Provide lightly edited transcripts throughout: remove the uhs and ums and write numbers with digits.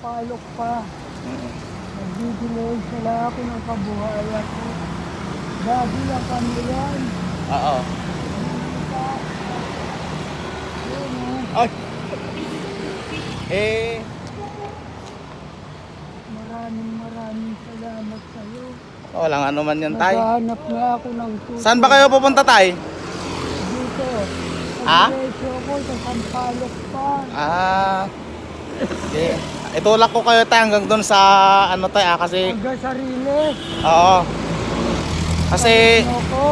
sampalok pa. Mm. Nagdidelay sila ako ng kabuhayan ko. Dati lang kami yan. Oo. Yun eh. Ay. Eh, Maraming salamat sa'yo. walang ano man yan, tay. Naghahanap nga ako ng tutulong. Saan ba kayo pupunta, tay? Dito. Ha? Nagdiretso ako sa sampalok pa. Ah. Okay. Itulak ko kayo, tay, hanggang doon sa ano, tay, kasi Hanggang sarili. oo. Kasi Ano ko?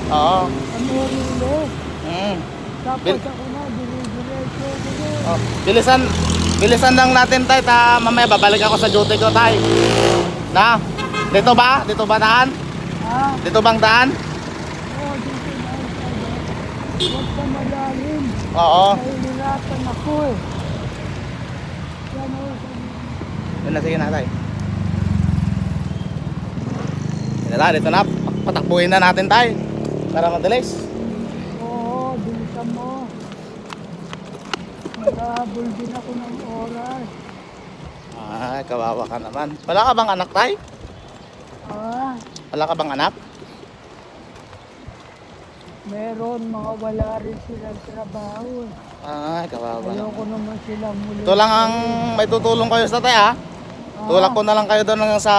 oo. Amerile. Mm. Tapos Bil- ako na, dire-diretso ko na. Oh, bilisan lang natin, tay, mamaya babalik ako sa duty ko, tay. Na? Dito ba? Dito ba daan? Ha? Dito bang daan? Oo, dito na tayo. Huwag ka malalim. Oo. Nahihirapan ako eh. Yan o. Yun na, sige na, tay. Yun na, dito na. Patakbuhin na natin, tay. Para madalis. Oo, bilisan mo. Naghahabol din ako ng oras. Ay, kawawa ka naman. Wala ka bang anak, tay? Ah, Wala ka bang anak? meron mga wala rin silang trabaho eh. Ay, kawawa naman. Ayoko naman silang muli. Ito lang ang may tutulong kayo sa tay, ha? Tulak ko na lang kayo doon hanggang sa...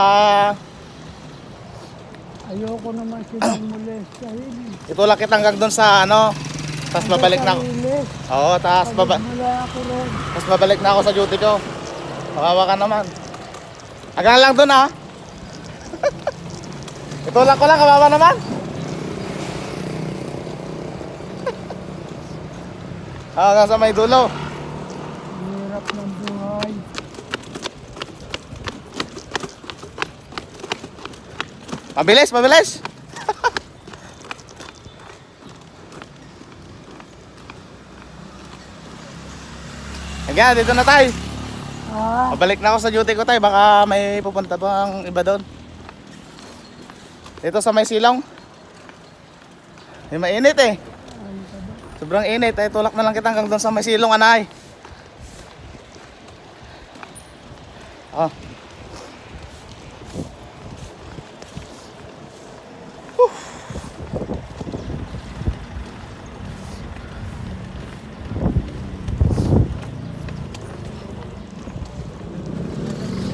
Ayoko naman silang molestahin eh. Itulak kita hanggang doon sa ano. Tapos babalik na ako. Oo, tapos Mula ako ron. babalik na ako sa duty ko. Kawawa ka naman. Hanggang lang doon, ha? Itulak ko lang, kawawa naman. Hanggang sa may dulo. Hirap ng buhay. Mabilis, mabilis. Hanggang, dito na tayo. Ah, Pabalik na ako sa duty ko, tayo. Baka may pupunta bang iba doon. Dito sa may silong. May mainit eh. Sobrang init. Ay, tulak na lang kita hanggang doon sa may silong, anay. Oh.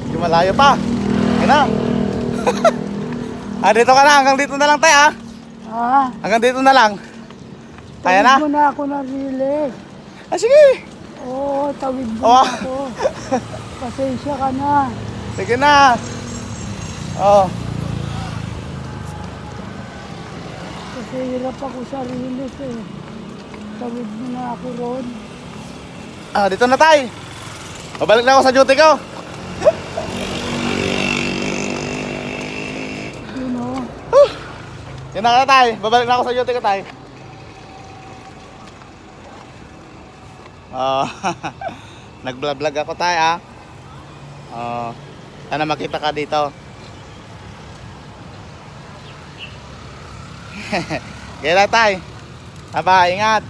Hindi malayo pa. Ayun na. Dito ka na. Hanggang dito na lang tayo, ha. ah. Hanggang dito na lang. Kaya na? Tawid mo na ako na release. Sige. Oo, tawid mo Oh. na ako. Pasensya ka na. Sige na. Oh. Kasi hirap ako sa release eh. Tawid mo na ako ron. Dito na tayo. Babalik na ako sa duty ko. Yun o. Yun na tayo. Babalik na ako sa duty ko, tayo. Oh. Nag-vlog ako, tayo, ha. Oh. Sana makita ka dito. Kaya na tayo. Aba, ingat.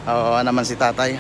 Oo naman si tatay.